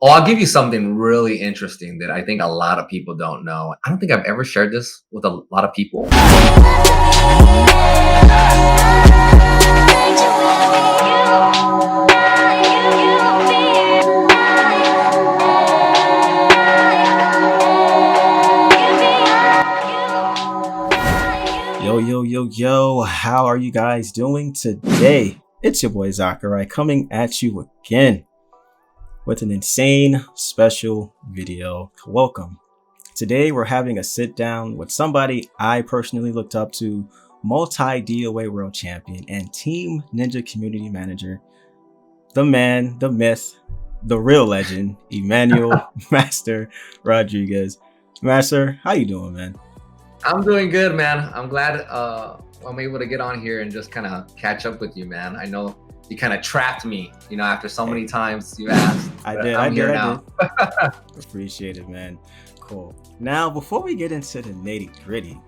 Oh, I'll give you something really interesting that I think a lot of people don't know. I don't think I've ever shared this with a lot of people. Yo, how are you guys doing today? It's your boy Zachary coming at you again with an insane special video. Welcome. Today we're having a sit down with somebody I personally looked up to, multi-DOA world champion and Team Ninja community manager, the man, the myth, the real legend, Emmanuel Master Rodriguez. Master, how you doing, man? I'm doing good, man. I'm glad I'm able to get on here and just kind of catch up with you, man. I know you kind of trapped me, after so many times you asked. I did. Appreciate it, man. Cool. Now, before we get into the nitty gritty,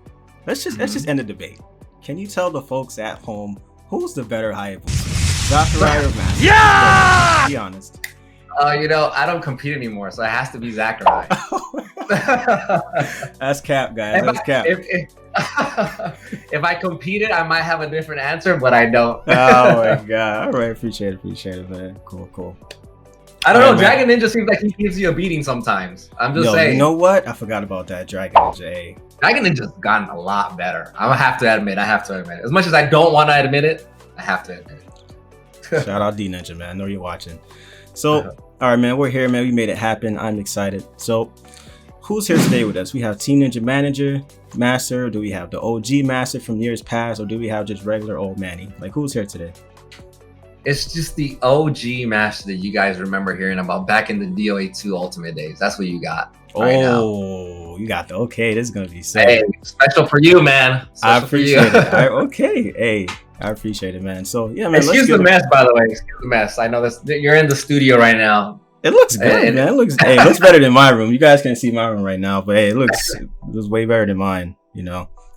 let's just end the debate. Can you tell the folks at home who's the better Hayabusa, Zachary or Master? Yeah! Be honest. I don't compete anymore, so it has to be Zachary. That's cap, guys. That's cap. If I competed, I might have a different answer, but I don't. Oh my god! All right, appreciate it, man. Cool. I don't know. Dragon Ninja seems like he gives you a beating sometimes. I'm just saying. You know what? I forgot about that Dragon Ninja. Dragon Ninja's gotten a lot better. I have to admit. As much as I don't want to admit it, I have to admit it. Shout out D Ninja, man. I know you're watching. So, all right, man. We're here, man. We made it happen. I'm excited. So, who's here today with us? We have Team Ninja Manager, Master. Do we have the OG Master from years past, or do we have just regular old Manny? Like, who's here today? It's just the OG Master that you guys remember hearing about back in the DOA 2 Ultimate days. That's what you got. You got the okay. This is gonna be sick. Hey, special for you, man. I appreciate it. Okay, hey, I appreciate it, man. So yeah, man. Excuse the mess, by the way. Excuse the mess. I know this. You're in the studio right now. It looks good, man. It looks better than my room. You guys can't see my room right now, but hey, it looks way better than mine.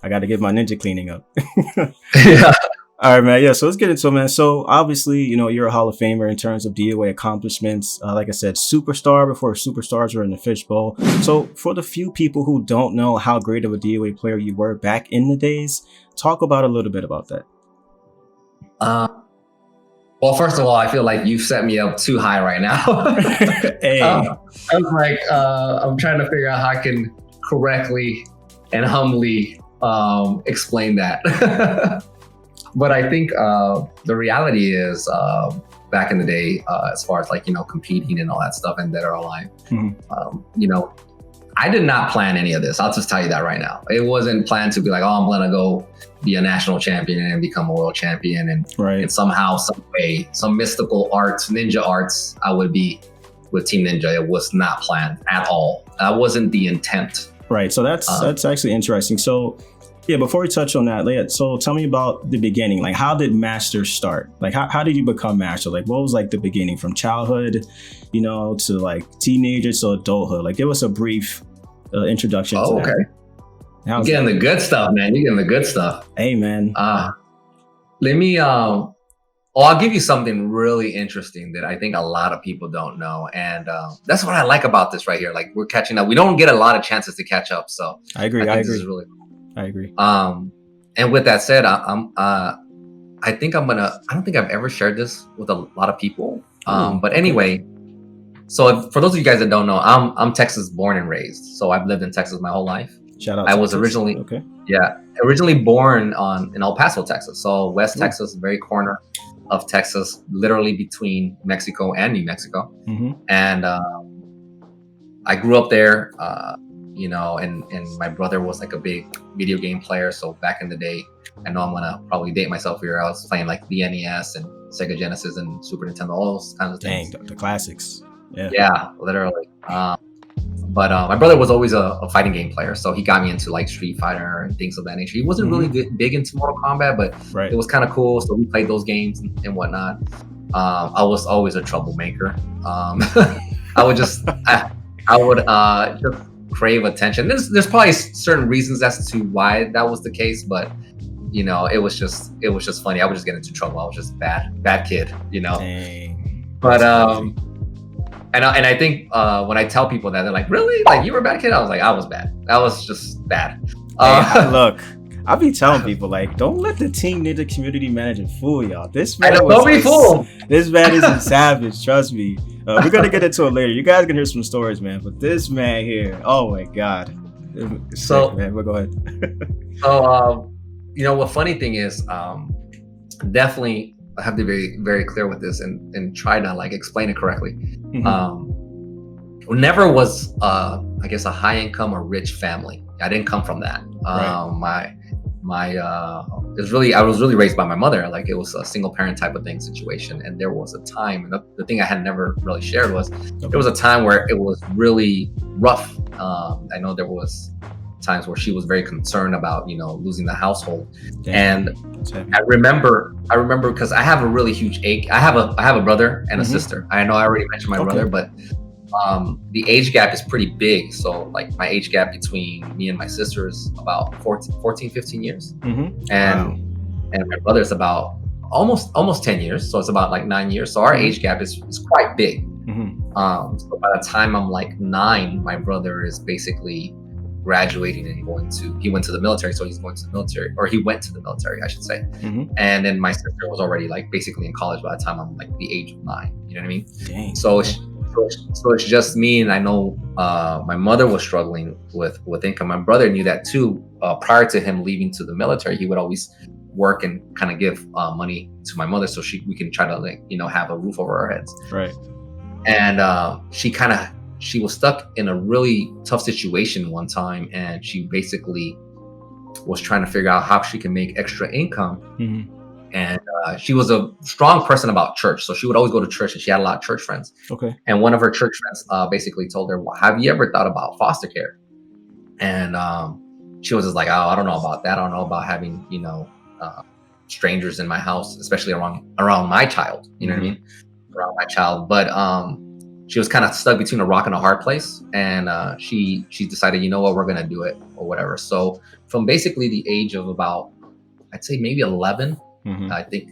I got to get my ninja cleaning up. Yeah. All right, man. Yeah, so let's get into it, man. So obviously, you're a Hall of Famer in terms of DOA accomplishments. Like I said, superstar before superstars were in the fishbowl. So for the few people who don't know how great of a DOA player you were back in the days, talk about a little bit about that. Well, first of all, I feel like you've set me up too high right now. Hey. I'm trying to figure out how I can correctly and humbly explain that. But I think the reality is back in the day, as far as competing and all that stuff and Dead or Alive, I did not plan any of this. I'll just tell you that right now. It wasn't planned to be like, I'm going to go be a national champion and become a world champion. And somehow, some way, some mystical arts, ninja arts, I would be with Team Ninja. It was not planned at all. That wasn't the intent. Right. So that's actually interesting. So yeah, before we touch on that, so tell me about the beginning. Like, how did Master start? Like, how did you become Master? Like, what was like the beginning from childhood, to like teenagers to adulthood? Like, give us a brief introduction to that. Okay. You're getting the good stuff, man. You're getting the good stuff. Hey, man. Let me, I'll give you something really interesting that I think a lot of people don't know. And that's what I like about this right here. Like, we're catching up. We don't get a lot of chances to catch up. So I agree. This is really cool. I agree. And with that said, I don't think I've ever shared this with a lot of people. But anyway, so for those of you guys that don't know, I'm Texas born and raised. So I've lived in Texas my whole life. Shout out. I was originally born in El Paso, Texas. So West Texas, very corner of Texas, literally between Mexico and New Mexico. Mm-hmm. And I grew up there. And my brother was like a big video game player. So back in the day, I know I'm gonna probably date myself here. I was playing like the NES and Sega Genesis and Super Nintendo, all those kinds of things. Dang, the classics. Yeah, literally. But my brother was always a fighting game player, so he got me into like Street Fighter and things of that nature. He wasn't really big into Mortal Kombat, but it was kind of cool. So we played those games and whatnot. I was always a troublemaker. I would just crave attention. There's probably certain reasons as to why that was the case, but it was just funny. I would just get into trouble. I was just bad kid, Dang. But And I think when I tell people that, they're like, really? Like, you were a bad kid? I was like, I was bad. I was just bad. Hey, look, I'll be telling people, like, don't let the team need the community manager fool y'all. This man don't be fooled. This man is a savage, trust me. We're going to get into it later. You guys can hear some stories, man. But this man here, oh my God. It's so, sick, man, but go ahead. So, what funny thing is, definitely I have to be very, very clear with this and try to like explain it correctly. Never was, I guess, a high income or rich family. I didn't come from that. Right. I was really raised by my mother. Like, it was a single parent type of thing situation. And there was a time, and the thing I had never really shared was, there was a time where it was really rough. I know there was times where she was very concerned about, losing the household. Damn. And I remember because I have a really huge age. I have a brother and a sister. I know I already mentioned my brother, but the age gap is pretty big. So like my age gap between me and my sister is about 14, 15 years. And my brother is about almost 10 years. So it's about like 9 years. So our age gap is quite big. So by the time I'm like 9, my brother is basically graduating and he went to the military. So he's going to the military, or he went to the military, I should say. And then my sister was already like basically in college by the time I'm like the age of 9. You know what I mean? Dang. So it's just me, and I know my mother was struggling with income. My brother knew that too. Prior to him leaving to the military, he would always work and kind of give money to my mother so we can try to like have a roof over our heads. Right. And she was stuck in a really tough situation one time, and she basically was trying to figure out how she can make extra income. And she was a strong person about church. So she would always go to church, and she had a lot of church friends. Okay. And one of her church friends basically told her, well, have you ever thought about foster care? And she was just like, oh, I don't know about that. I don't know about having, strangers in my house, especially around my child. You know what I mean? Around my child. But she was kind of stuck between a rock and a hard place. And she decided, you know what, we're going to do it or whatever. So from basically the age of about, I'd say maybe 11, I think,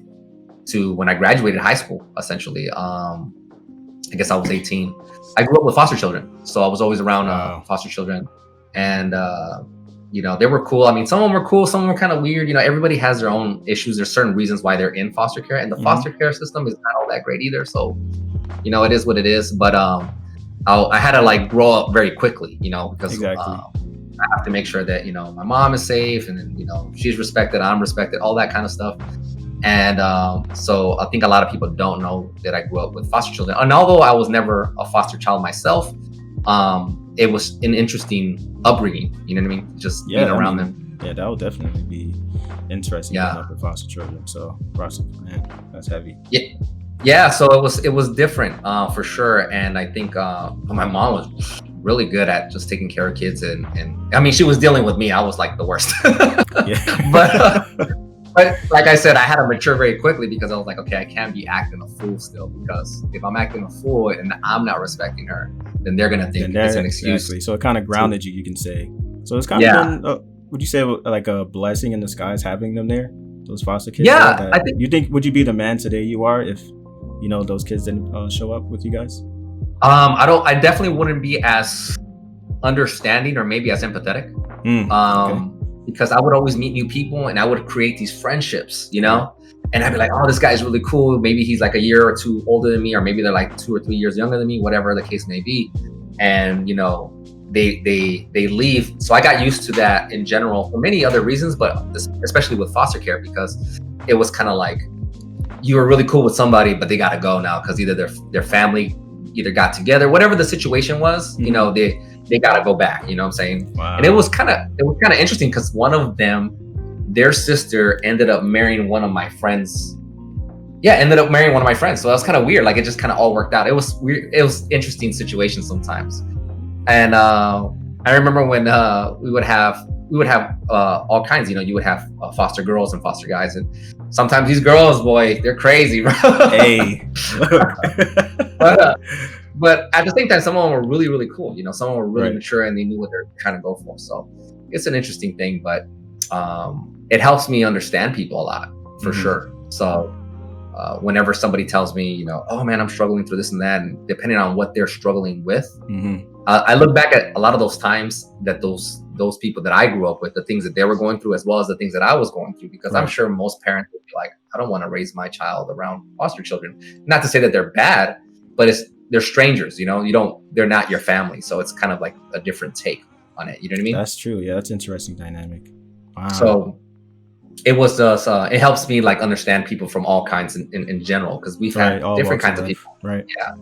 to when I graduated high school, essentially. I guess I was 18. I grew up with foster children. So I was always around foster children. And, they were cool. I mean, some of them were cool. Some of them were kind of weird. Everybody has their own issues. There's certain reasons why they're in foster care. And the foster care system is not all that great either. So, it is what it is. But I had to like grow up very quickly, because exactly. I have to make sure that, my mom is safe, and then, she's respected, I'm respected, all that kind of stuff. And so I think a lot of people don't know that I grew up with foster children. And although I was never a foster child myself, it was an interesting upbringing. You know what I mean? Just being around them. Yeah, that would definitely be interesting. Yeah, with foster children. So, man, that's heavy. Yeah. So it was different for sure. And I think my mom was really good at just taking care of kids, and I mean, she was dealing with me. I was like the worst. But like I said, I had to mature very quickly, because I was like, okay, I can't be acting a fool still, because if I'm acting a fool and I'm not respecting her, then they're gonna think it's an excuse. Exactly. So it kind of grounded you can say. So it's kind of been, would you say like a blessing in disguise having them there, those foster kids? Yeah, I think. Would you be the man today you are if those kids didn't show up with you guys? I definitely wouldn't be as understanding, or maybe as empathetic. Okay. Because I would always meet new people, and I would create these friendships, and I'd be like, oh, this guy's really cool. Maybe he's like a year or two older than me, or maybe they're like 2 or 3 years younger than me, whatever the case may be. And, they leave. So I got used to that in general for many other reasons, but especially with foster care, because it was kind of like, you were really cool with somebody, but they got to go now because either their family either got together, whatever the situation was, they got to go back, you know what I'm saying? Wow. And it was kind of interesting, because one of them, their sister ended up marrying one of my friends. So that was kind of weird. Like, it just kind of all worked out. It was weird. It was interesting situations sometimes. And I remember when we would have all kinds, you would have foster girls and foster guys. And sometimes these girls, boy, they're crazy, bro. Hey. But at the same time, some of them were really, really cool. Some of them were really mature, and they knew what they're trying to go for. So it's an interesting thing, but it helps me understand people a lot, for sure. So whenever somebody tells me, you know, oh man, I'm struggling through this and that, and depending on what they're struggling with, I look back at a lot of those times that those people that I grew up with, the things that they were going through, as well as the things that I was going through, because I'm sure most parents would be like, I don't want to raise my child around foster children. Not to say that they're bad, but they're strangers, you know, they're not your family. So it's kind of like a different take on it. You know what I mean? That's true. Yeah, that's interesting dynamic. Wow. So it was it helps me like understand people from all kinds in general, because we've had different kinds of people. Right. Yeah.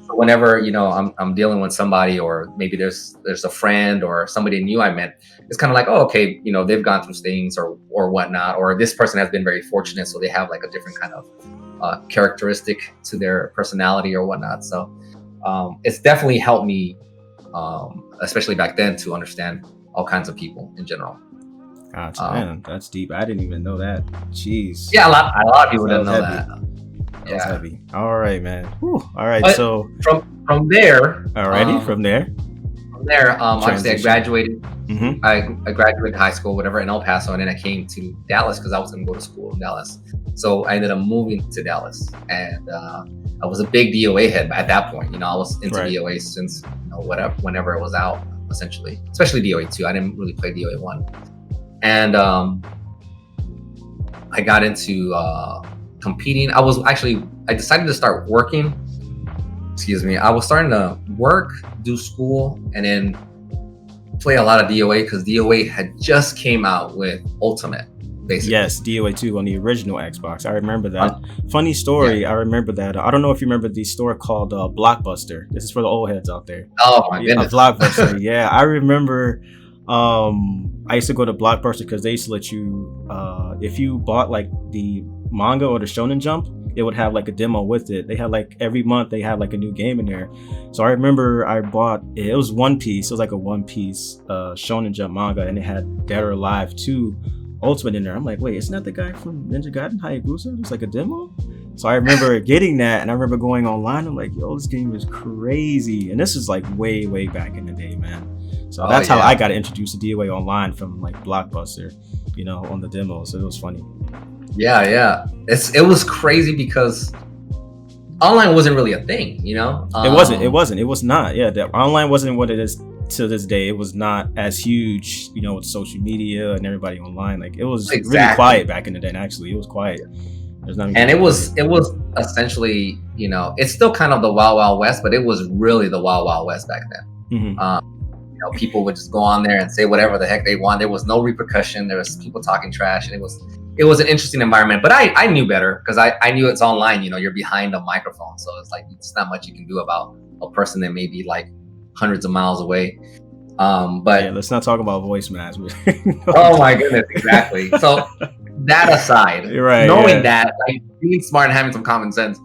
So whenever, you know, I'm dealing with somebody, or maybe there's a friend or somebody new I met, it's kind of like, oh, okay, you know, they've gone through things or whatnot, or this person has been very fortunate, so they have like a different kind of characteristic to their personality or whatnot. So it's definitely helped me, especially back then, to understand all kinds of people in general. Gotcha, man, that's deep. I didn't even know that. Jeez. Yeah, a lot of people didn't know that. That was heavy. All right, man. Whew. All right, but so from there. Alrighty, from there. Obviously I graduated. I graduated high school, whatever, in El Paso, and then I came to Dallas because I was going to go to school in Dallas. So I ended up moving to Dallas, and I was a big DOA head at that point. You know, I was into DOA since, you know, whenever it was out, essentially, especially DOA 2. I didn't really play DOA 1. And I got into competing. I decided to start working. I was starting to work, do school, and then play a lot of DOA, because DOA had just came out with Ultimate, basically. Yes, DOA 2 on the original Xbox. I remember that. Funny story. Yeah. I remember that. I don't know if you remember the store called Blockbuster. This is for the old heads out there. Oh my goodness. Blockbuster. Yeah, I remember. I used to go to Blockbuster because they used to let you, if you bought like the manga or the Shonen Jump, it would have like a demo with it. They had like every month they had like a new game in there. So I remember I bought it was One Piece. It was like a One Piece Shonen Jump manga, and it had Dead or Alive 2 Ultimate in there. I'm like, wait, isn't that the guy from Ninja Gaiden Hayabusa? It's like a demo. So I remember getting that, and I remember going online. I'm like, yo, this game is crazy. And this is like way back in the day, man. So that's how I got introduced to DOA online, from like Blockbuster, you know, on the demo. So it was funny. Yeah. It was crazy because online wasn't really a thing, you know? It was not. Yeah, the online wasn't what it is to this day. It was not as huge, you know, with social media and everybody online. Like, it was really quiet back in the day. And actually, it was quiet. It was essentially, you know, it's still kind of the Wild Wild West, but it was really the Wild Wild West back then. You know, people would just go on there and say whatever the heck they want. There was no repercussion. There was people talking trash, and it was an interesting environment. But I knew better, because I knew it's online. You know, you're behind a microphone, so it's like it's not much you can do about a person that may be like hundreds of miles away. But yeah, let's not talk about voice masks. Oh my goodness, exactly. So that aside, knowing that, like, being smart and having some common sense,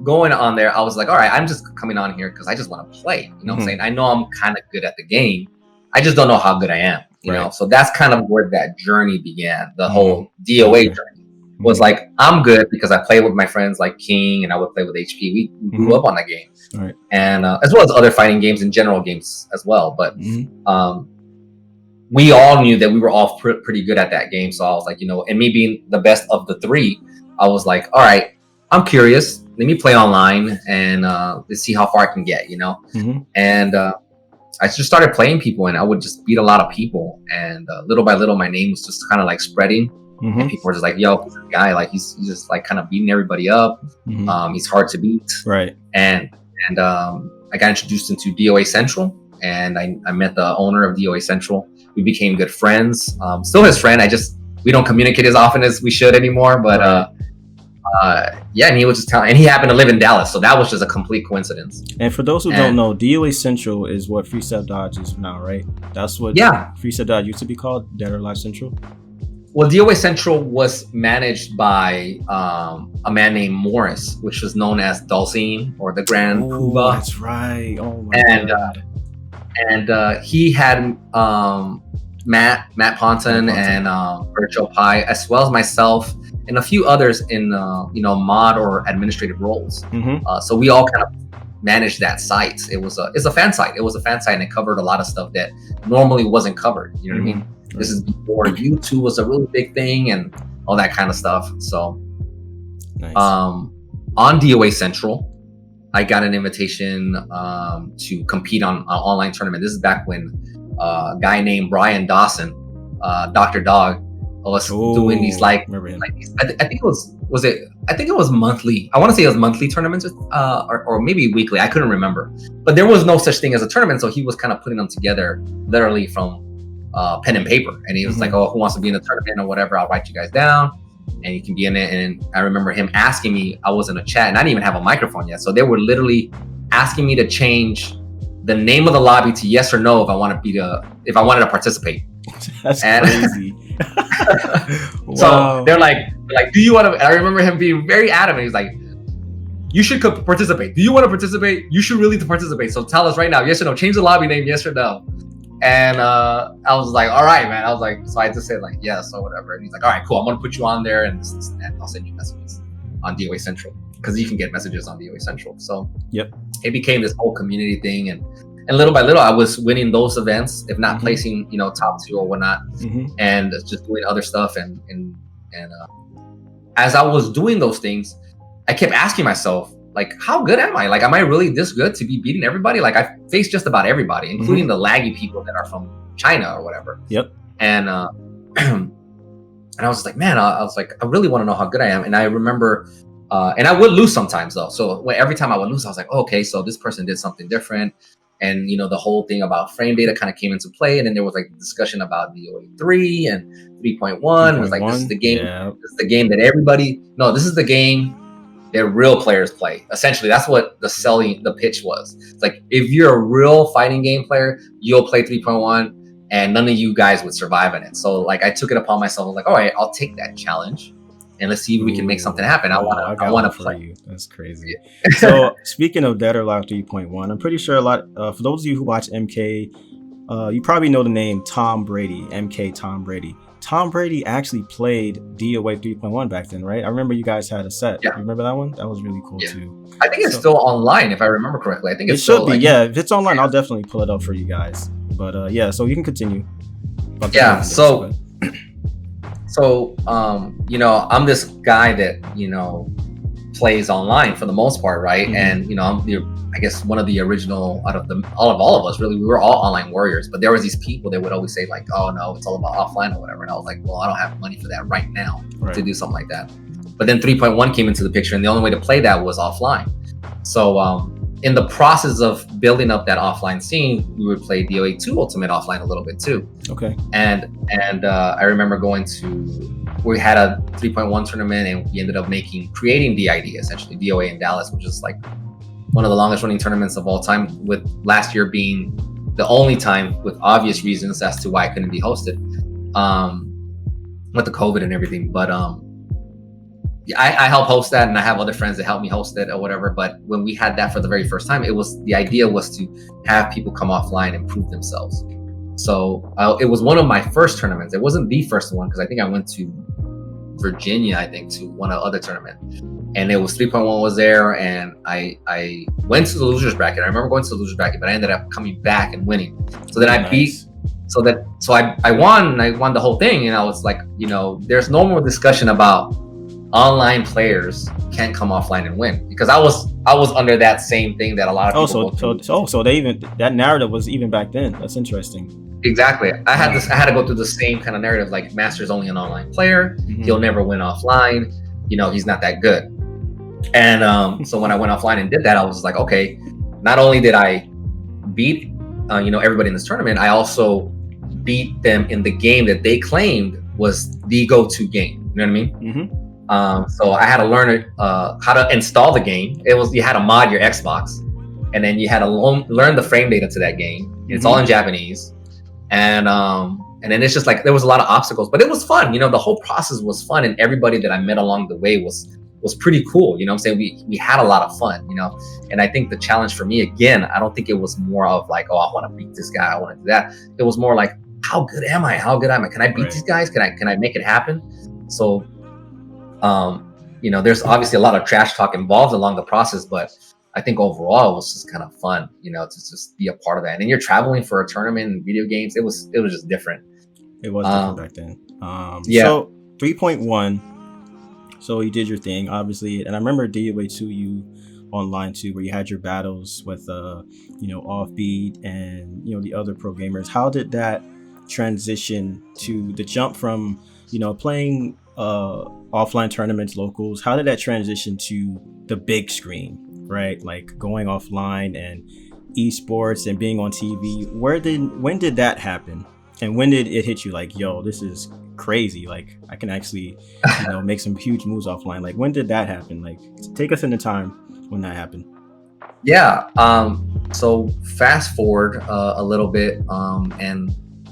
going on there, I was like, all right, I'm just coming on here because I just want to play. You know what I'm saying? I know I'm kind of good at the game. I just don't know how good I am. You know, so that's kind of where that journey began. The whole DOA journey was like, I'm good because I played with my friends like King, and I would play with HP. We grew up on that game, and as well as other fighting games and general games as well. But we all knew that we were all pretty good at that game. So I was like, you know, and me being the best of the three, I was like, all right, I'm curious. Let me play online and let's see how far I can get, you know? And I just started playing people, and I would just beat a lot of people. And little by little, my name was just kind of like spreading. And people were just like, yo, this guy, like, he's just like kind of beating everybody up. He's hard to beat. And I got introduced into DOA Central, and I met the owner of DOA Central. We became good friends. Still his friend. We don't communicate as often as we should anymore, but yeah, and he was just telling, and he happened to live in Dallas, so that was just a complete coincidence. And for those who don't know, DOA Central is what Free Step Dodge is now, right? That's what Free Step Dodge used to be called, Dead or Alive Central. Well, DOA Central was managed by a man named Morris, which was known as Dulcine, or the Grand Poobah. That's right. Oh my God. And he had Matt Ponton and Virtual Pie, as well as myself and a few others in you know, mod or administrative roles. So we all kind of managed that site. It's a fan site. It was a fan site, and it covered a lot of stuff that normally wasn't covered. You know what I mean? This is before YouTube was a really big thing and all that kind of stuff. So on DOA Central, I got an invitation to compete on an online tournament. This is back when a guy named Brian Dawson, Dr. Dog, was doing these I think it was monthly. I want to say it was monthly tournaments, or maybe weekly. I couldn't remember, but there was no such thing as a tournament. So he was kind of putting them together literally from pen and paper. And he was like, "Oh, who wants to be in the tournament or whatever? I'll write you guys down, and you can be in it." And I remember him asking me. I was in a chat, and I didn't even have a microphone yet. So they were literally asking me to change the name of the lobby to yes or no if I wanted to participate. That's crazy. Wow. So they're like, do you want to? I remember him being very adamant. He's like, you should participate. Do you want to participate? You should really participate. So tell us right now, yes or no. Change the lobby name, yes or no. And I was like, all right, man. I was like, so I just said like yes or whatever. And he's like, all right, cool. I'm gonna put you on there, and I'll send you messages on DOA Central, because you can get messages on DOA Central. So it became this whole community thing, and little by little, I was winning those events, if not placing, top 2 or whatnot, and just doing other stuff. And as I was doing those things, I kept asking myself, like, how good am I? Like, am I really this good to be beating everybody? Like, I faced just about everybody, including the laggy people that are from China or whatever. And and I was like, man, I was like, I really want to know how good I am. And I remember, and I would lose sometimes though. So every time I would lose, I was like, oh, okay, so this person did something different. And, the whole thing about frame data kind of came into play. And then there was like discussion about DOA 3 and 3.1. It was like, this is the game. This is the game that this is the game that real players play. Essentially, that's what the pitch was. It's like, if you're a real fighting game player, you'll play 3.1, and none of you guys would survive in it. So like, I took it upon myself. I was like, all right, I'll take that challenge, and let's see if we can make something happen. I want to play. You. That's crazy. So speaking of Dead or Alive 3.1, I'm pretty sure a lot, for those of you who watch MK, you probably know the name Tom Brady, MK Tom Brady. Tom Brady actually played DOA 3.1 back then, right? I remember you guys had a set. You remember that one? That was really cool too. I think it's still online, if I remember correctly. I think it should be. If it's online, I'll definitely pull it up for you guys. But so you can continue. So, I'm this guy that, plays online for the most part, right? And, I'm I guess one of the original out of all of us, really, we were all online warriors. But there was these people that would always say like, oh no, it's all about offline or whatever. And I was like, well, I don't have money for that right now to do something like that. But then 3.1 came into the picture, and the only way to play that was offline. So, in the process of building up that offline scene, we would play DOA 2 Ultimate offline a little bit too. Okay. And I remember we had a 3.1 tournament, and we ended up creating DID, essentially DOA in Dallas, which is like one of the longest running tournaments of all time, with last year being the only time, with obvious reasons as to why it couldn't be hosted, with the COVID and everything. But I help host that, and I have other friends that help me host it or whatever. But when we had that for the very first time, the idea was to have people come offline and prove themselves. So it was one of my first tournaments. It wasn't the first one, because I think I went to Virginia, to one other tournament, and it was 3.1 was there, and I went to the losers bracket. I remember going to the losers bracket, but I ended up coming back and winning. So then I won the whole thing, and I was like, there's no more discussion about online players can't come offline and win, because I was under that same thing that a lot of people. So they even, that narrative was even back then. That's interesting. Exactly. I had to go through the same kind of narrative, like Master's only an online player. He'll never win offline. He's not that good. And so when I went offline and did that, I was like, okay, not only did I beat everybody in this tournament, I also beat them in the game that they claimed was the go-to game. You know what I mean? So I had to learn how to install the game. You had to mod your Xbox, and then you had to learn the frame data to that game. It's all in Japanese. And then it's just like, there was a lot of obstacles, but it was fun. The whole process was fun, and everybody that I met along the way was pretty cool. I'm saying? We had a lot of fun, and I think the challenge for me, again, I don't think it was more of like, oh, I want to beat this guy, I want to do that. It was more like, how good am I? Can I beat these guys? Can I make it happen? So, there's obviously a lot of trash talk involved along the process, but I think overall it was just kind of fun, to just be a part of that. And then you're traveling for a tournament in video games. It was just different. It was different back then. So 3.1, So you did your thing, obviously, and I remember DOA 2 you online too, where you had your battles with Offbeat and the other pro gamers. How did that transition to the jump from playing offline tournaments, locals? How did that transition to the big screen, right? Like going offline and esports and being on TV. When did that happen? And when did it hit you like, yo, this is crazy? Like I can actually, make some huge moves offline. Like when did that happen? Like take us into time when that happened. Yeah. So fast forward a little bit, and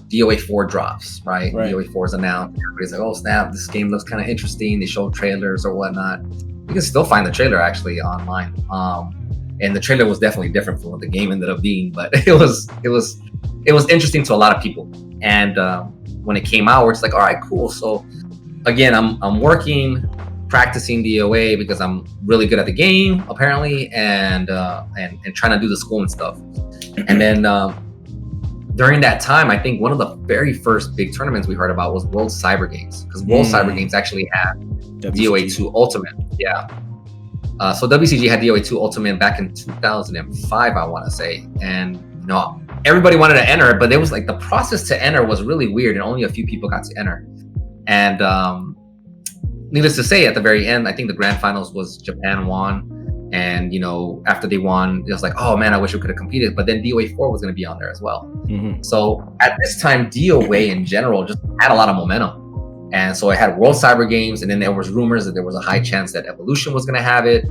DOA 4 drops, right? DOA 4 is announced. Everybody's like, oh snap, this game looks kind of interesting. They show trailers or whatnot. You can still find the trailer actually online. And the trailer was definitely different from what the game ended up being, but it was interesting to a lot of people. And when it came out, we're just like, all right, cool. So again, I'm working, practicing DOA because I'm really good at the game apparently, and trying to do the school and stuff. And then during that time, I think one of the very first big tournaments we heard about was World Cyber Games, because World Cyber Games actually had DOA 2 Ultimate. Yeah. So WCG had DOA 2 Ultimate back in 2005, I want to say. And everybody wanted to enter, but it was like the process to enter was really weird, and only a few people got to enter. And needless to say, at the very end, I think the grand finals was Japan won. And after they won, it was like, oh man, I wish we could have competed. But then DOA 4 was going to be on there as well. Mm-hmm. So at this time, DOA in general just had a lot of momentum. And so I had World Cyber Games, and then there was rumors that there was a high chance that Evolution was going to have it.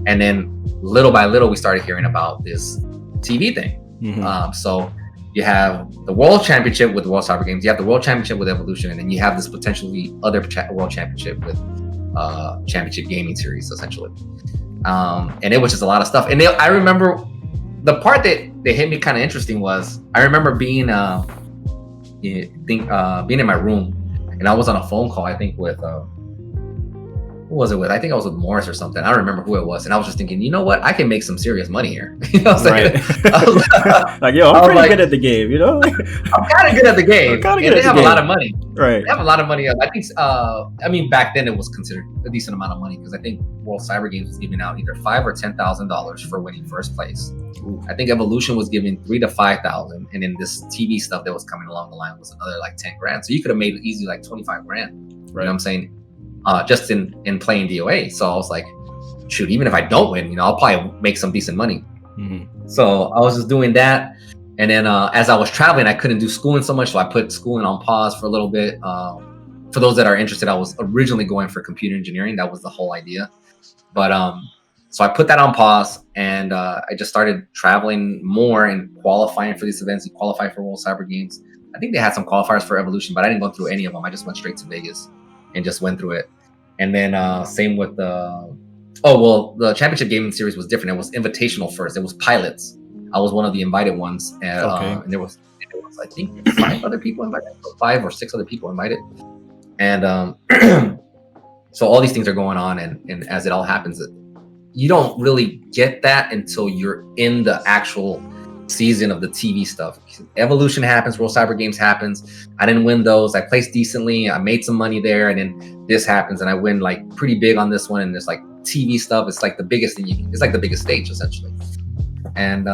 And then little by little, we started hearing about this TV thing. Mm-hmm. So you have the World Championship with the World Cyber Games, you have the World Championship with Evolution, and then you have this potentially other World Championship with Championship Gaming Series, essentially. And it was just a lot of stuff. And I remember the part that hit me kind of interesting was, I remember being in my room, and I was on a phone call, I think with who was it with? I think I was with Morris or something. I don't remember who it was. And I was just thinking, you know what? I can make some serious money here. Like, yo, I'm pretty good at the game, I'm kind of good at the game. They have a lot of money. Right. They have a lot of money. I think, back then it was considered a decent amount of money, because I think World Cyber Games was giving out either $5,000 or $10,000 for winning first place. Ooh. I think Evolution was giving $3,000 to $5,000. And then this TV stuff that was coming along the line was another like $10,000. So you could have made easily like $25,000. Right. You know what I'm saying? Just in playing DOA. So I was like, shoot, even if I don't win, I'll probably make some decent money. Mm-hmm. So I was just doing that. And then as I was traveling, I couldn't do schooling so much. So I put schooling on pause for a little bit. For those that are interested, I was originally going for computer engineering. That was the whole idea. But so I put that on pause, and I just started traveling more and qualifying for these events. You qualify for World Cyber Games. I think they had some qualifiers for Evolution, but I didn't go through any of them. I just went straight to Vegas and just went through it. And then same with the Championship Gaming Series was different. It was invitational first. It was pilots. I was one of the invited ones, and there was I think 5 other people invited, 5 or 6 other people invited. And so all these things are going on, and as it all happens, you don't really get that until you're in the actual season of the TV stuff. Evolution happens, World Cyber Games happens. I didn't win those. I placed decently. I made some money there, and then this happens, and I win like pretty big on this one. And there's like TV stuff. It's like the biggest thing. It's like the biggest stage essentially. And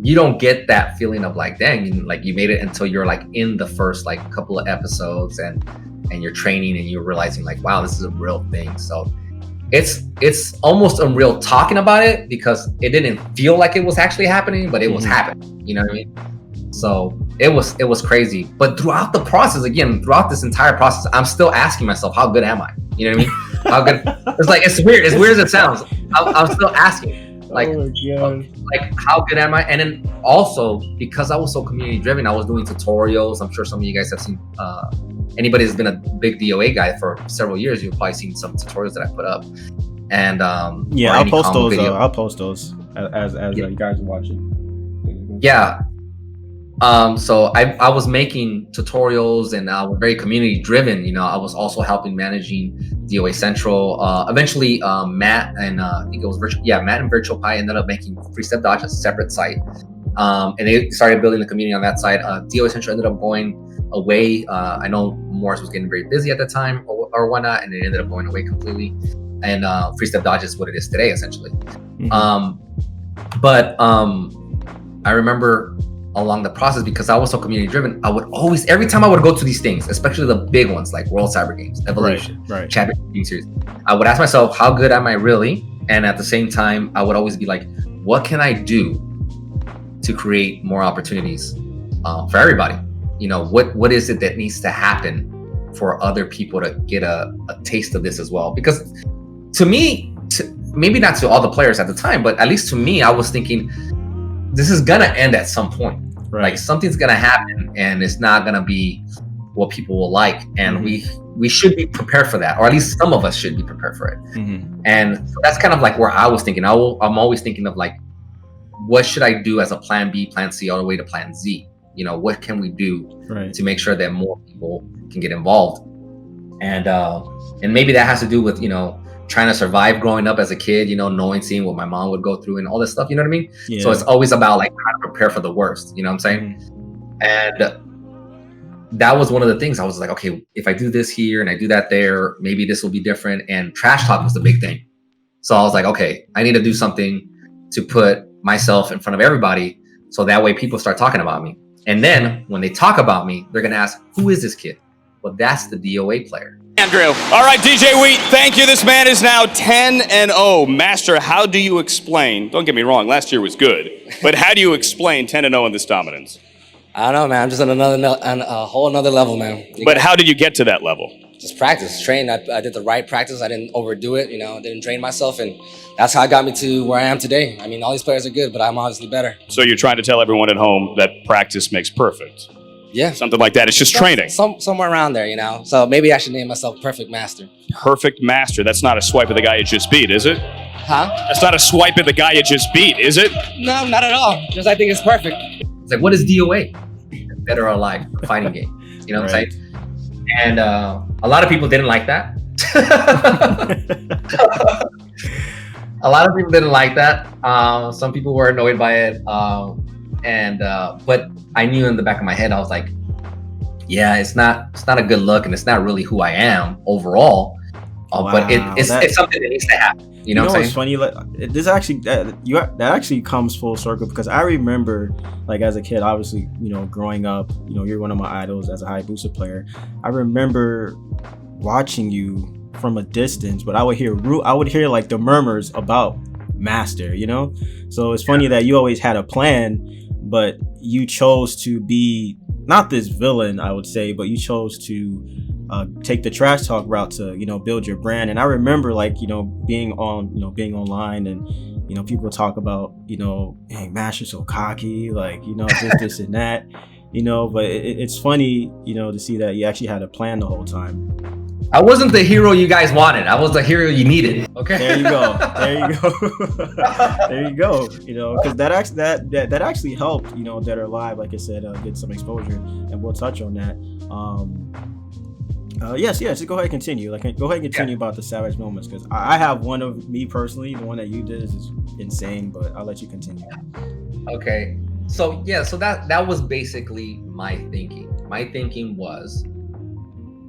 you don't get that feeling of like, dang, like you made it until you're like in the first like couple of episodes, and you're training, and you're realizing like, wow, this is a real thing. So it's almost unreal talking about it, because it didn't feel like it was actually happening, but it was happening. You know what I mean? So it was crazy. But throughout the process, again, throughout this entire process, I'm still asking myself, how good am I? You know what I mean? How good? It's like, it's weird. As weird as it sounds, I'm still asking, like, like how good am I? And then also, because I was so community driven, I was doing tutorials. I'm sure some of you guys have seen. Anybody that's been a big DOA guy for several years, you've probably seen some tutorials that I put up. And I'll post those. I'll post those as you guys are watching. Yeah. So I was making tutorials, and I was very community driven. I was also helping managing DOA Central. Eventually, Matt and I think it was Matt and Virtual Pi ended up making Free Step Dodge a separate site. And they started building the community on that side. DOA Central ended up going away. I know Morris was getting very busy at the time, or or whatnot, and it ended up going away completely. And free step dodge is what it is today, essentially. But I remember along the process, because I was so community driven, I would always, every time I would go to these things, especially the big ones like World Cyber Games, Evolution, Championship Game Series, I would ask myself, how good am I really? And at the same time, I would always be like, what can I do to create more opportunities for everybody? What is it that needs to happen for other people to get a taste of this as well? Because to me, maybe not to all the players at the time, but at least to me, I was thinking, this is gonna end at some point. Like something's gonna happen, and it's not gonna be what people will like, and we should be prepared for that, or at least some of us should be prepared for it. And so that's kind of like where I was thinking. I'm always thinking of like, what should I do as a plan B, plan C, all the way to plan Z? What can we do to make sure that more people can get involved? And maybe that has to do with trying to survive growing up as a kid, seeing what my mom would go through and all this stuff, you know what I mean? Yeah. So it's always about like trying to prepare for the worst, you know what I'm saying? And that was one of the things I was like, okay, if I do this here and I do that there, maybe this will be different. And trash talk was the big thing. So I was like, okay, I need to do something to put myself in front of everybody, so that way people start talking about me. And then when they talk about me, they're going to ask, who is this kid? Well, that's the DOA player. Andrew. All right, DJ Wheat, thank you. This man is now 10-0. Master, how do you explain, don't get me wrong, last year was good, but how do you explain 10-0 in this dominance? I don't know, man. I'm just on a whole another level, man. But how did you get to that level? Just practice, train. I did the right practice. I didn't overdo it, didn't drain myself, and that's how it got me to where I am today. I mean, all these players are good, but I'm obviously better. So you're trying to tell everyone at home that practice makes perfect? Yeah. Something like that. It's just training. Somewhere around there, So maybe I should name myself Perfect Master. Perfect Master. That's not a swipe at the guy you just beat, is it? Huh? That's not a swipe at the guy you just beat, is it? No, not at all. Just I think it's perfect. It's like, what is DOA? Dead or Alive, a fighting game. You know what I'm saying? And a lot of people didn't like that. A lot of people didn't like that. Some people were annoyed by it. But I knew in the back of my head, I was like, yeah, it's not a good look, and it's not really who I am overall. Wow, but it's something that needs to happen. You know what I'm saying? What's funny? Like, this actually that actually comes full circle, because I remember, like, as a kid, obviously, growing up, you're one of my idols as a Hayabusa player. I remember watching you from a distance, but I would hear like the murmurs about Master. So it's funny that you always had a plan, but you chose to be not this villain, I would say, but you chose to take the trash talk route to build your brand. And I remember, like, being online, and people talk about hey, Master's so cocky, like this and that, but it's funny to see that you actually had a plan the whole time. I wasn't the hero you guys wanted. I was the hero you needed. Okay. There you go. There you go. Because that actually helped. Dead or Alive, like I said, get some exposure, and we'll touch on that. Yes. Just go ahead and continue. About the savage moments, because I have one of me personally. The one that you did is insane, but I'll let you continue. Okay. So that was basically my thinking. My thinking was,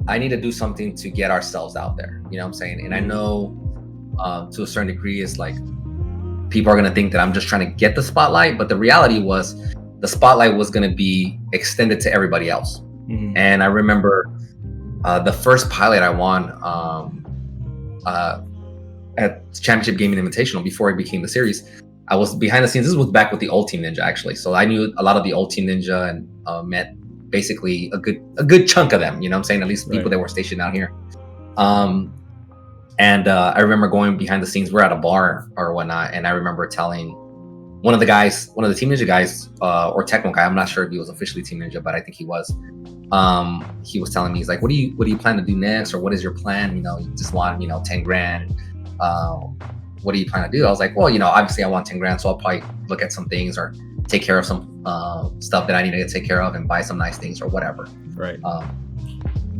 I need to do something to get ourselves out there. You know what I'm saying? And I know to a certain degree, it's like people are going to think that I'm just trying to get the spotlight. But the reality was, the spotlight was going to be extended to everybody else. Mm-hmm. And I remember the first pilot I won at Championship Gaming Invitational, before it became the series, I was behind the scenes. This was back with the old Team Ninja, actually. So I knew a lot of the old Team Ninja, and met basically a good chunk of them, you know what I'm saying? At least people that were stationed out here. I remember going behind the scenes. We're at a bar or whatnot, and I remember telling one of the Team Ninja guys, or Techno guy, I'm not sure if he was officially Team Ninja, but I think he was. He was telling me, he's like, what do you plan to do next, or what is your plan? You just want 10 grand. What do you plan to do? I was like, well, obviously I want 10 grand, so I'll probably look at some things, or take care of some stuff that I need to take care of, and buy some nice things or whatever. Right.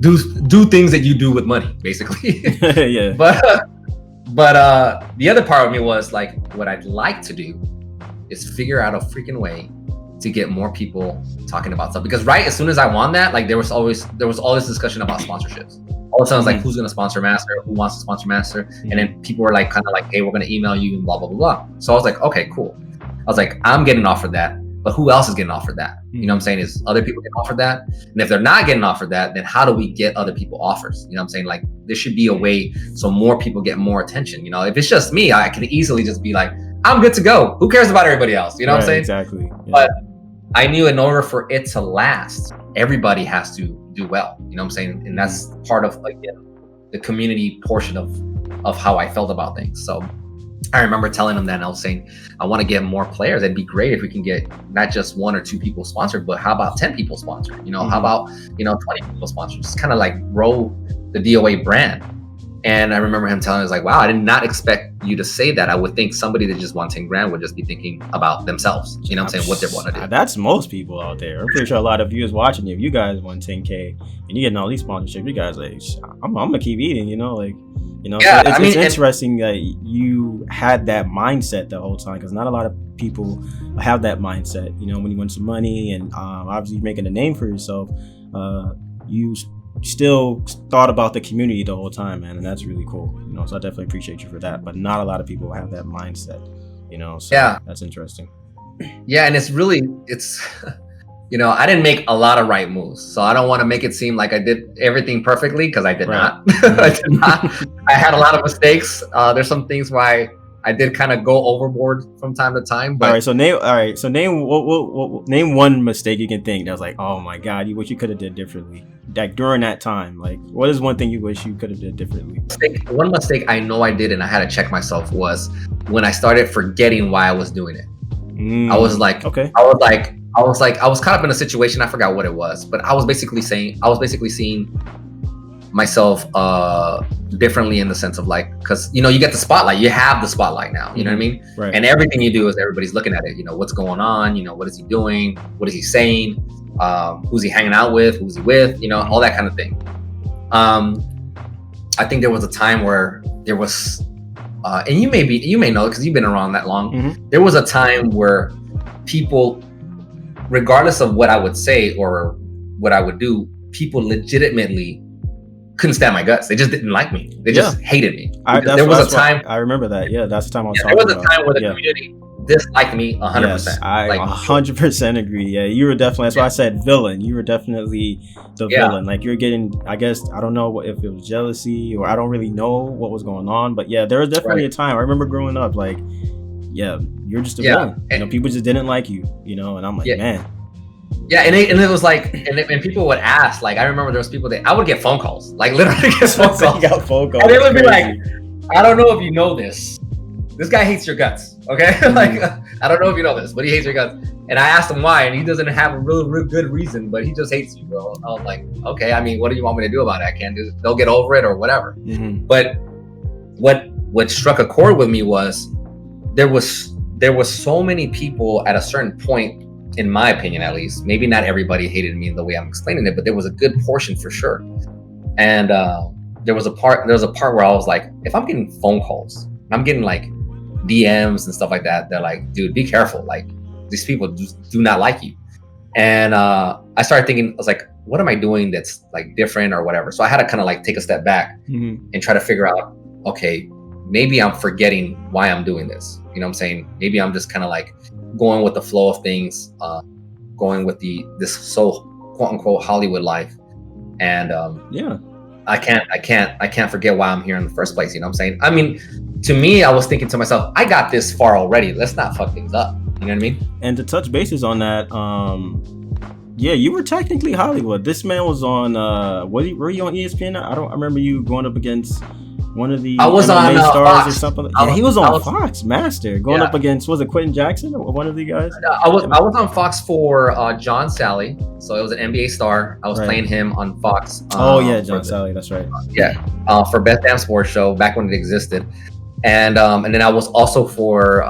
Do things that you do with money, basically. Yeah. But the other part of me was like, what I'd like to do is figure out a freaking way to get more people talking about stuff. Because right as soon as I won that, like there was all this discussion about sponsorships. all of a sudden, it's like, who's going to sponsor Master? Who wants to sponsor Master? And then people were like, kind of like, hey, we're going to email you and blah, blah, blah, blah. So I was like, okay, cool. I was like, I'm getting offered that, but who else is getting offered that? You know what I'm saying? Is other people getting offered that? And if they're not getting offered that, then how do we get other people offers? You know what I'm saying? Like, there should be a way so more people get more attention. You know, if it's just me, I can easily just be like, I'm good to go. Who cares about everybody else? You know what I'm saying? Exactly. Yeah. But I knew in order for it to last, everybody has to do well. You know what I'm saying? And that's part of like the community portion of how I felt about things. So I remember telling them that, and I was saying, I want to get more players. It'd be great if we can get not just 1 or 2 people sponsored, but how about 10 people sponsored? You know, how about, 20 people sponsored? Just kind of like grow the DOA brand. And I remember him telling us like, wow, I did not expect you to say that. I would think somebody that just wants 10 grand would just be thinking about themselves. You know what I'm saying? What they want to do. That's most people out there. I'm pretty sure a lot of viewers watching, if you guys want 10K and you're getting all these sponsorships, you guys like, I'm gonna keep eating, Yeah, so it's interesting that you had that mindset the whole time, because not a lot of people have that mindset. When you win some money and obviously you're making a name for yourself, you still thought about the community the whole time, man, and that's really cool. So I definitely appreciate you for that. But not a lot of people have that mindset. So yeah, that's interesting. Yeah, and it's I didn't make a lot of right moves, so I don't want to make it seem like I did everything perfectly, because I did not. I did not. I had a lot of mistakes. There's some things why I did kind of go overboard from time to time. But name one mistake you can think that was like, oh my God, you wish you could have did differently. Like during that time, like what is one thing you wish you could have did differently? One mistake I know I did, and I had to check myself, was when I started forgetting why I was doing it. I was like, okay. I was caught up in a situation. I forgot what it was, but I was basically seeing myself differently, in the sense of like, because you get the spotlight, you have the spotlight now, you know what I mean? Right. And everything you do is everybody's looking at it. What's going on, what is he doing, what is he saying, who's he hanging out with, who's he with, all that kind of thing. I think there was a time where there was and you may know, because you've been around that long, there was a time where people, regardless of what I would say or what I would do, people legitimately couldn't stand my guts. They just didn't like me. They just hated me. There was a time. I remember that. Yeah, that's the time I was talking about. There was a time where the community disliked me 100%. Yes, I 100% agree. Yeah, you were definitely, that's why I said villain. You were definitely the villain. Like you're getting, I guess, I don't know if it was jealousy, or I don't really know what was going on. But yeah, there was definitely a time. I remember growing up, like, yeah, you're just a villain. People just didn't like you, and I'm like, man. Yeah, and it was like, and people would ask, like, I remember there was people that I would get phone calls, like literally get phone calls. And they would be like, I don't know if you know this guy hates your guts, okay? Like, I don't know if you know this, but he hates your guts. And I asked him why, and he doesn't have a real good reason, but he just hates you, bro. I was like, okay, I mean, what do you want me to do about it? I can't do it. They'll get over it or whatever. But what struck a chord with me was there was so many people at a certain point, in my opinion, at least, maybe not everybody hated me in the way I'm explaining it, but there was a good portion for sure. And there was a part where I was like, if I'm getting phone calls, I'm getting like DMs and stuff like that, they're like, dude, be careful. Like, these people do not like you. And I started thinking, I was like, what am I doing that's like different or whatever? So I had to kind of like take a step back and try to figure out, okay, maybe I'm forgetting why I'm doing this. You know what I'm saying? Maybe I'm just kind of like going with the flow of things, going with this so quote unquote Hollywood life. And I can't forget why I'm here in the first place. You know what I'm saying? I mean, to me, I was thinking to myself, I got this far already. Let's not fuck things up. You know what I mean? And to touch bases on that, you were technically Hollywood. This man was on, were you on ESPN? I remember you going up against one of the MMA stars Fox. Or something. He was on Fox, Master, going up against, was it Quentin Jackson or one of the guys? I was on Fox for John Sally, so it was an NBA star. I was playing him on Fox. John Sally, that's right. For Best Damn Sports Show back when it existed, and then I was also for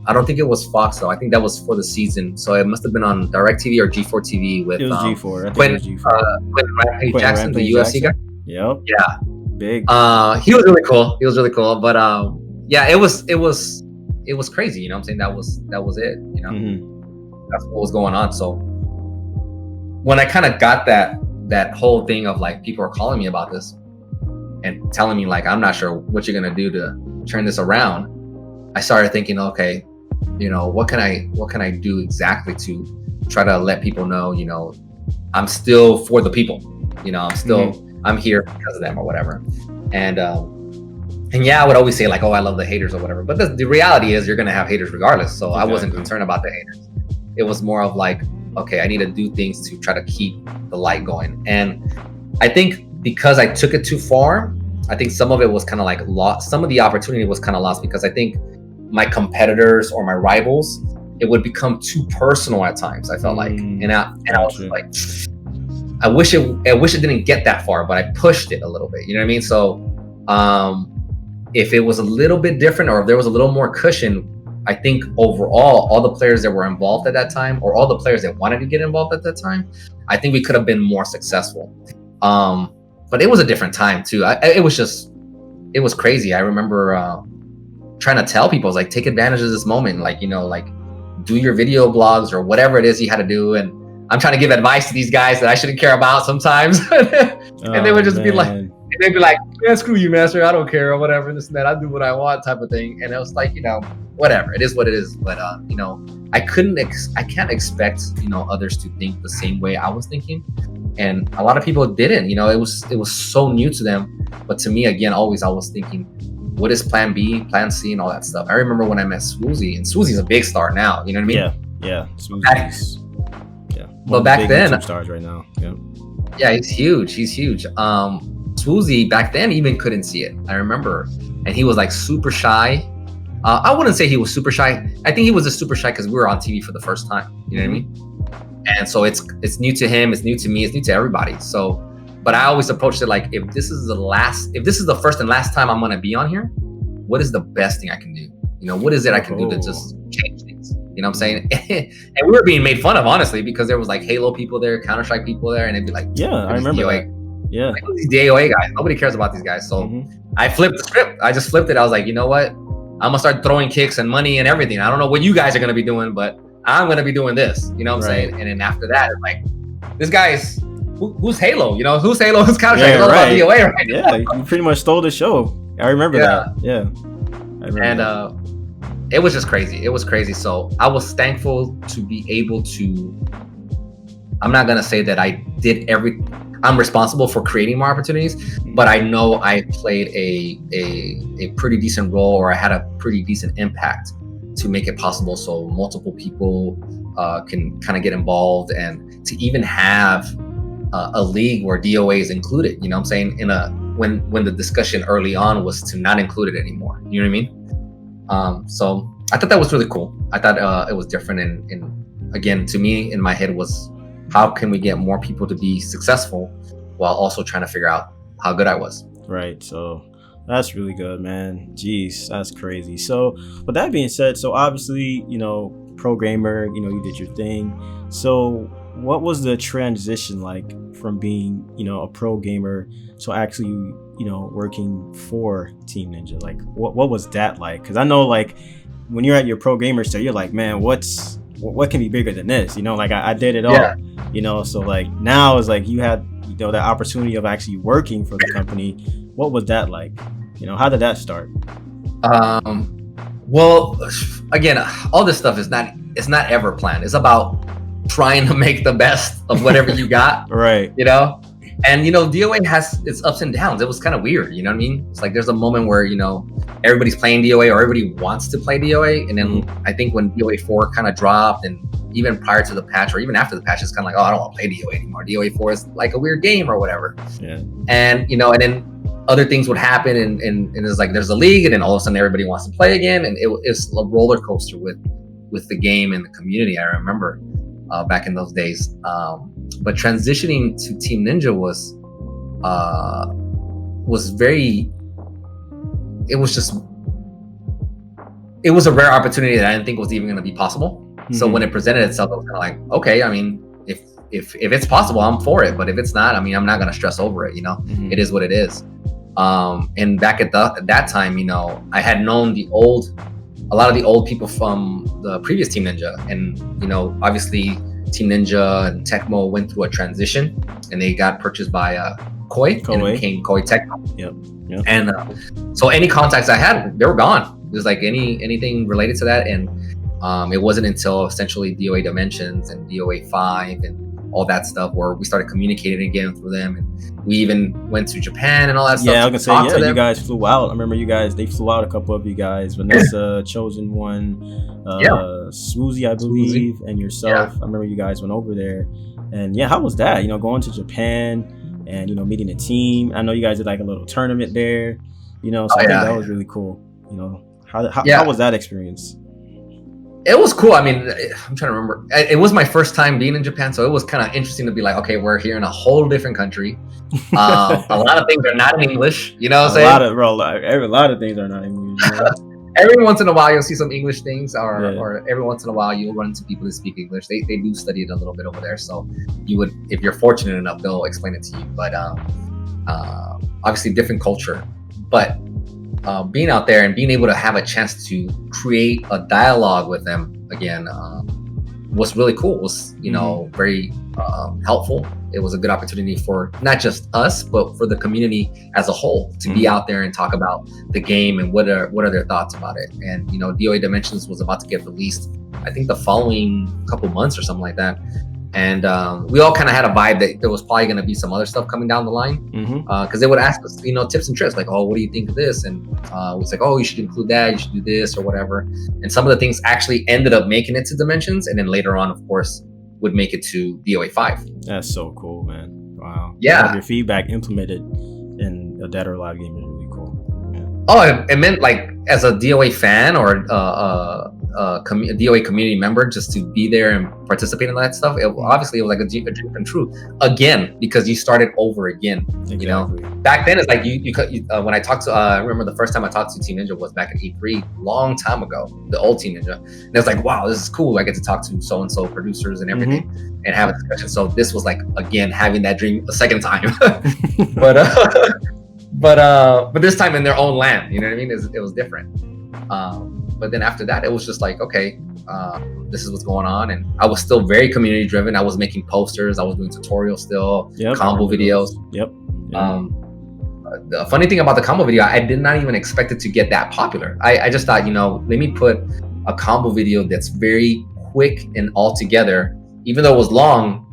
I don't think it was Fox though. I think that was for the season, so it must have been on DirecTV or G4 TV with. It was G4. Quentin Jackson, the UFC guy. Yep. Yeah. Big. He was really cool. But it was crazy. You know what I'm saying? That was it. You know, that's what was going on. So when I kind of got that that whole thing of like people are calling me about this and telling me like, I'm not sure what you're gonna do to turn this around, I started thinking, okay, you know, what can I do exactly to try to let people know, you know, I'm still for the people, you know, I'm here because of them or whatever. And yeah, I would always say like, oh, I love the haters or whatever. But the reality is you're going to have haters regardless. So I wasn't concerned about the haters. It was more of like, okay, I need to do things to try to keep the light going. And I think because I took it too far, I think some of it was kind of like lost. Some of the opportunity was kind of lost because I think my competitors or my rivals, it would become too personal at times. I felt like, and I was like, I wish it didn't get that far, but I pushed it a little bit. You know what I mean? So, if it was a little bit different, or if there was a little more cushion, I think overall, all the players that were involved at that time, or all the players that wanted to get involved at that time, I think we could have been more successful. But it was a different time too. It was crazy. I remember trying to tell people, I was like, take advantage of this moment, like, you know, like do your video blogs or whatever it is you had to do. And I'm trying to give advice to these guys that I shouldn't care about sometimes. And they would just be like, they'd be like, yeah, screw you, master, I don't care or whatever, this and that, I do what I want type of thing. And it was like, you know, whatever, it is what it is. But you know, I can't expect, you know, others to think the same way I was thinking. And a lot of people didn't, you know, it was so new to them. But to me, again, always I was thinking, what is plan B, plan C, and all that stuff. I remember when I met Swoozie, and Swoozie's a big star now, you know what I mean? Yeah. Swoozie's, but back then, stars right now. Yeah, he's huge. Swoozie back then even couldn't see it. I remember, and he was like super shy. I wouldn't say he was super shy. I think he was just super shy because we were on TV for the first time. You know what I mean? And so it's new to him, it's new to me, it's new to everybody. So, but I always approached it like, if this is the first and last time I'm gonna be on here, what is the best thing I can do? You know, what is it I can do to just change things? You know what I'm saying? And we were being made fun of, honestly, because there was like Halo people there, Counter-Strike people there, and they'd be like, yeah, I remember DOA. Yeah, like, these DOA guys, nobody cares about these guys. So I flipped the script. I just flipped it. I was like, you know what? I'm gonna start throwing kicks and money and everything. I don't know what you guys are gonna be doing, but I'm gonna be doing this. You know what I'm saying? And then after that, it's like, this guy's who's Halo? You know, who's Halo? Who's Counter-Strike? It's all about DOA, right? Yeah, you pretty much stole the show. I remember that. Yeah, I remember that. It was just crazy. It was crazy. So I was thankful to be able to. I'm not gonna say that I did I'm responsible for creating more opportunities, but I know I played a pretty decent role, or I had a pretty decent impact to make it possible so multiple people can kind of get involved, and to even have a league where DOA is included. You know what I'm saying? When the discussion early on was to not include it anymore. You know what I mean? So I thought that was really cool. I thought it was different, and again, to me, in my head was, how can we get more people to be successful while also trying to figure out how good I was? Right. So that's really good, man. Jeez, that's crazy. So with that being said, so obviously, you know, pro gamer, you know, you did your thing. So what was the transition like from being, you know, a pro gamer to actually, you know, working for Team Ninja? Like what was that like? Because I know, like, when you're at your pro gamer stage, you're like, man, what can be bigger than this? You know, like I did it all, you know, so like now it's like you had, you know, the opportunity of actually working for the company. What was that like? You know, how did that start? Well, again, all this stuff is not ever planned. It's about trying to make the best of whatever you got. Right. You know? And, you know, DOA has its ups and downs. It was kind of weird, you know what I mean? It's like there's a moment where, you know, everybody's playing DOA, or everybody wants to play DOA. And then I think when DOA 4 kind of dropped, and even prior to the patch, or even after the patch, it's kind of like, oh, I don't want to play DOA anymore. DOA 4 is like a weird game or whatever. Yeah. And, you know, and then other things would happen, and it's like there's a league, and then all of a sudden everybody wants to play again. And it's a roller coaster with the game and the community. I remember back in those days. But transitioning to Team Ninja was very. It was a rare opportunity that I didn't think was even going to be possible. So when it presented itself, I was kind of like, okay, I mean, if it's possible, I'm for it. But if it's not, I mean, I'm not going to stress over it. You know, it is what it is. And back at that time, you know, I had known a lot of the old people from the previous Team Ninja, and, you know, obviously Team Ninja and Tecmo went through a transition, and they got purchased by Koei, and it became Koei Tecmo. Yep. And so any contacts I had, they were gone. It was like anything related to that, and it wasn't until essentially DOA Dimensions and DOA 5 and all that stuff where we started communicating again through them, and we even went to Japan and all that stuff. Yeah, I was gonna say, you guys flew out. I remember they flew out, a couple of you guys, Vanessa, Chosen One, Swoozy, I believe, and yourself. I remember you guys went over there, and how was that? Going to Japan and meeting the team. I know you guys did like a little tournament there, so I think that was really cool. How was that experience? It was cool. I mean, I'm trying to remember. It was my first time being in Japan, so it was kind of interesting to be like, okay, we're here in a whole different country. A lot of things are not in English. You know what I'm saying? A lot of things are not in English. Every once in a while, you'll see some English things, or every once in a while, you'll run into people who speak English. They do study it a little bit over there, so you would, if you're fortunate enough, they'll explain it to you. But obviously, different culture. But being out there and being able to have a chance to create a dialogue with them again was really cool. It was very helpful. It was a good opportunity for not just us, but for the community as a whole to be out there and talk about the game and what are their thoughts about it. And DOA Dimensions was about to get released, I think the following couple months or something like that. And we all kind of had a vibe that there was probably going to be some other stuff coming down the line, because they would ask us, tips and tricks, like, oh, what do you think of this? And it's like, oh, you should include that, you should do this or whatever. And some of the things actually ended up making it to Dimensions, and then later on, of course, would make it to DOA 5. That's so cool, man. Wow. Yeah. Your feedback implemented in a Dead or Alive game is really cool. Yeah. Oh, it meant, like, as a DOA fan or DOA community member, just to be there and participate in that stuff, obviously it was like a dream come true again, because you started over again. Exactly. Back then it's like you when I talked to I remember the first time I talked to Team Ninja was back in E3, long time ago, the old Team Ninja, and it was like, wow, this is cool. I get to talk to so and so producers and everything and have a discussion. So this was like, again, having that dream a second time. but this time in their own land, you know what I mean? It was different. But then after that, it was just like, okay, this is what's going on. And I was still very community driven. I was making posters. I was doing tutorials still, combo videos. Yep. The funny thing about the combo video, I did not even expect it to get that popular. I just thought, let me put a combo video that's very quick and all together. Even though it was long,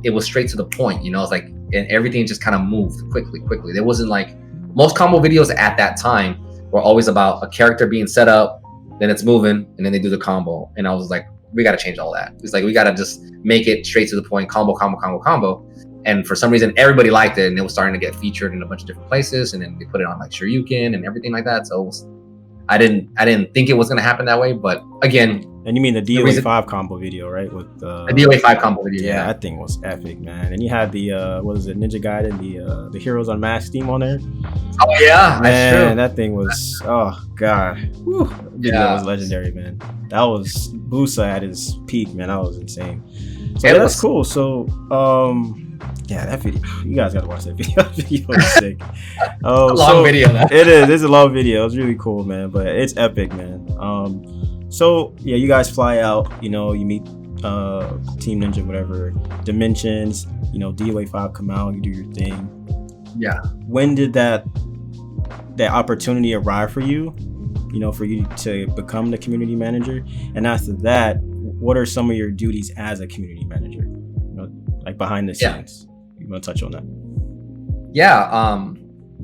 it was straight to the point. It's like, and everything just kind of moved quickly. There wasn't like, most combo videos at that time were always about a character being set up, then it's moving, and then they do the combo. And I was like, we got to change all that. It's like, we got to just make it straight to the point, combo. And for some reason, everybody liked it, and it was starting to get featured in a bunch of different places. And then they put it on like Shoryuken and everything like that. So I didn't think it was going to happen that way. But again, and you mean the DOA 5 combo video, right? With the DOA 5 combo video. Yeah, that thing was epic, man. And you had the Ninja Gaiden, the Heroes Unmasked theme on there. Oh yeah, man, that's true. That thing was, oh god, video was legendary, man. That was Busa at his peak, man. That was insane. So that's cool. So that video, you guys gotta watch that video. That video was sick. Long video. It is. It's a long video. It's really cool, man. But it's epic, man. So yeah, you guys fly out. You meet Team Ninja, whatever, Dimensions. DOA 5 come out. You do your thing. Yeah. When did that opportunity arrive for you? For you to become the community manager? And after that, what are some of your duties as a community manager? Like behind the scenes. You want to touch on that? Yeah.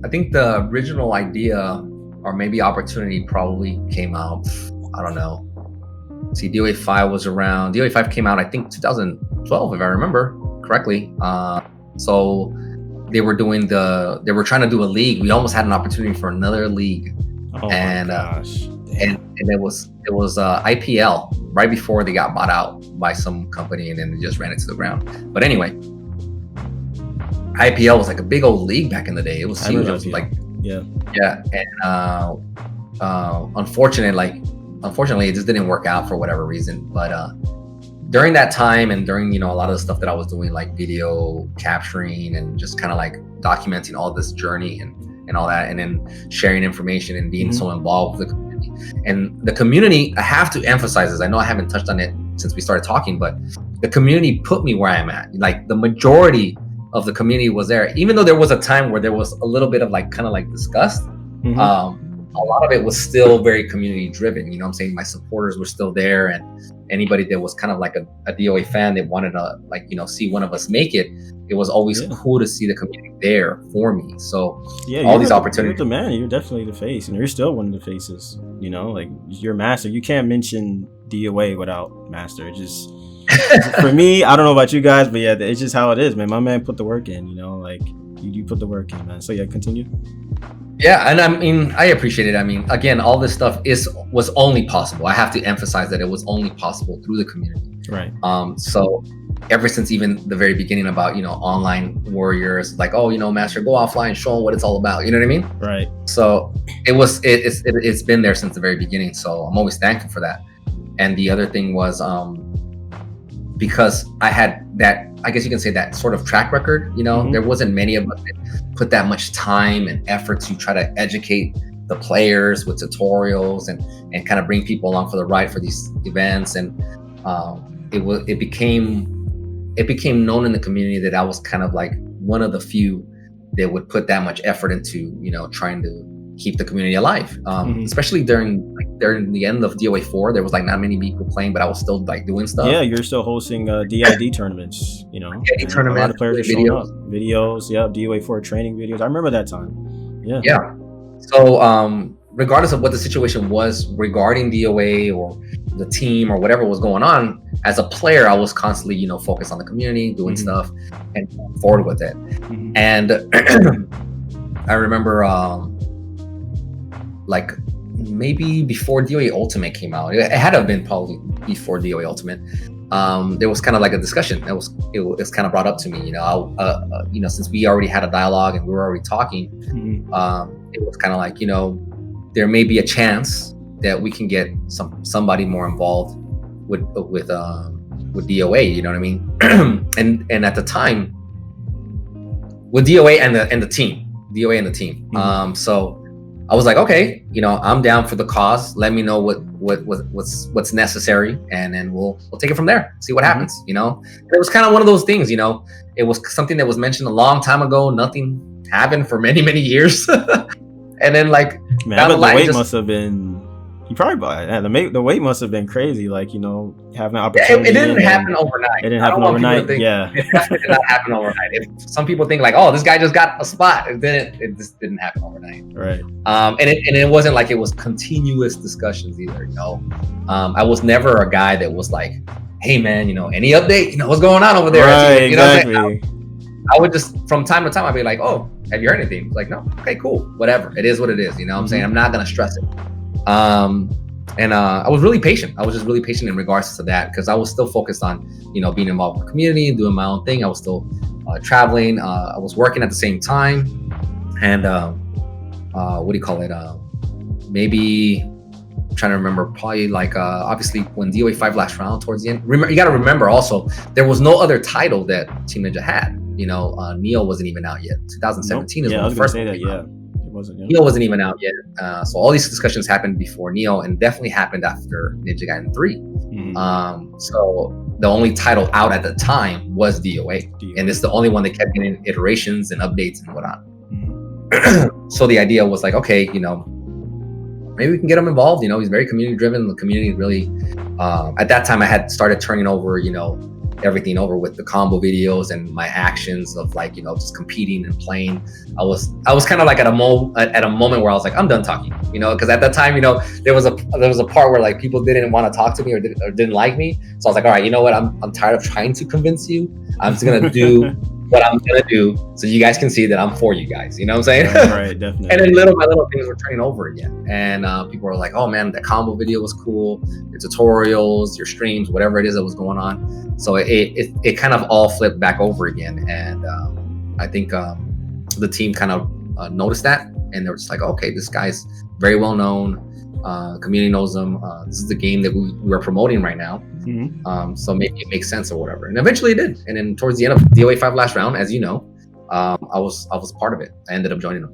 I think the original idea or maybe opportunity probably came out, I don't know. See, DOA 5 was around. DOA 5 came out, I think, 2012, if I remember correctly. So they were trying to do a league. We almost had an opportunity for another league. Oh and my gosh. And it was IPL right before they got bought out by some company, and then they just ran it to the ground. But anyway, IPL was like a big old league back in the day. It was huge. It was like yeah. And unfortunately, it just didn't work out for whatever reason. But during that time, and during a lot of the stuff that I was doing, like video capturing and just kind of like documenting all this journey and all that, and then sharing information and being so involved with the community. And the community, I have to emphasize this, I know I haven't touched on it since we started talking, but the community put me where I'm at. Like the majority of the community was there, even though there was a time where there was a little bit of like kind of like disgust. A lot of it was still very community driven. You know what I'm saying? My supporters were still there, and anybody that was kind of like a DOA fan that wanted to like, you know, see one of us make it, it was always cool to see the community there for me. So all these opportunities. You're the man. You're definitely the face, and you're still one of the faces. You know, like you're Master. You can't mention DOA without Master. It just for me, I don't know about you guys, but yeah, it's just how it is, man. My man put the work in. You know, like you put the work in, man. So yeah, continue. Yeah, and I mean, I appreciate it. I mean, again, all this stuff was only possible. I have to emphasize that it was only possible through the community. Right. So ever since even the very beginning about, you know, online warriors, like, oh, you know, Master, go offline, show them what it's all about. You know what I mean? Right. So it's been there since the very beginning. So I'm always thankful for that. And the other thing was because I had that, I guess you can say that sort of track record, you know, there wasn't many of us that put that much time and effort to try to educate the players with tutorials and kind of bring people along for the ride for these events. And it became known in the community that I was kind of like one of the few that would put that much effort into, you know, trying to keep the community alive. Especially during the end of DOA 4, there was like not many people playing, but I was still like doing stuff. Yeah, you're still hosting DID tournaments, you know. DID tournaments, a lot of players are showing up. Videos, yeah, DOA 4 training videos. I remember that time. Yeah. Yeah. So regardless of what the situation was regarding DOA or the team or whatever was going on, as a player, I was constantly, you know, focused on the community, doing stuff and going forward with it. And I remember like maybe before DOA Ultimate came out, it had to have been probably before DOA Ultimate. There was kind of like a discussion that was kind of brought up to me, you know, you know, since we already had a dialogue and we were already talking, it was kind of like, you know, there may be a chance that we can get somebody more involved with DOA, you know what I mean? and at the time with DOA and the team, so I was like, okay, you know, I'm down for the cause. Let me know what's necessary, and then we'll take it from there. See what happens. You know, it was kind of one of those things. You know, it was something that was mentioned a long time ago. Nothing happened for many years, and then like, man, but the wait must have been. You probably the wait must have been crazy. Like, you know, having an opportunity. It didn't happen overnight. It didn't happen overnight. Yeah, it did not happen overnight. Some people think like, oh, this guy just got a spot. It just didn't happen overnight. Right. And it wasn't like it was continuous discussions either. You know, I was never a guy that was like, hey man, you know, any update? You know, what's going on over there? Right. You know Exactly. I would just from time to time I'd be like, oh, have you heard anything? Like, no. Okay, cool. Whatever. It is what it is. You know what I'm saying? I'm not gonna stress it. And I was really patient. I was just really patient in regards to that because I was still focused on, you know, being involved with the community and doing my own thing. I was still traveling. I was working at the same time. And what do you call it? Maybe I'm trying to remember, probably like obviously when DOA 5 last round towards the end. You got to remember also, there was no other title that Team Ninja had. You know, Neo wasn't even out yet. 2017 is when the first one came out. Neo wasn't even out yet. So all these discussions happened before Neo and definitely happened after Ninja Gaiden 3. So the only title out at the time was DOA. And it's the only one that kept getting iterations and updates and whatnot. So the idea was like, okay, you know, maybe we can get him involved. You know, he's very community driven. The community really, at that time I had started turning over, you know, everything over with the combo videos and my actions of like, you know, just competing and playing. I was kind of like at a moment where I was like, I'm done talking, you know, because at that time, you know, there was a part where like people didn't want to talk to me or didn't like me. So I was like, all right, you know what? I'm tired of trying to convince you. I'm just gonna do what I'm gonna do so you guys can see that I'm for you guys. You know what I'm saying? Right, definitely. And then little by little things were turning over again. And people were like, oh man, that combo video was cool. Your tutorials, your streams, whatever it is that was going on. So it kind of all flipped back over again. And I think the team kind of noticed that. And they were just like, okay, this guy's very well known. Community knows him. This is the game that we're promoting right now. So maybe it makes sense or whatever. And eventually it did. And then towards the end of DOA 5 last round, as you know, I was part of it. I ended up joining them.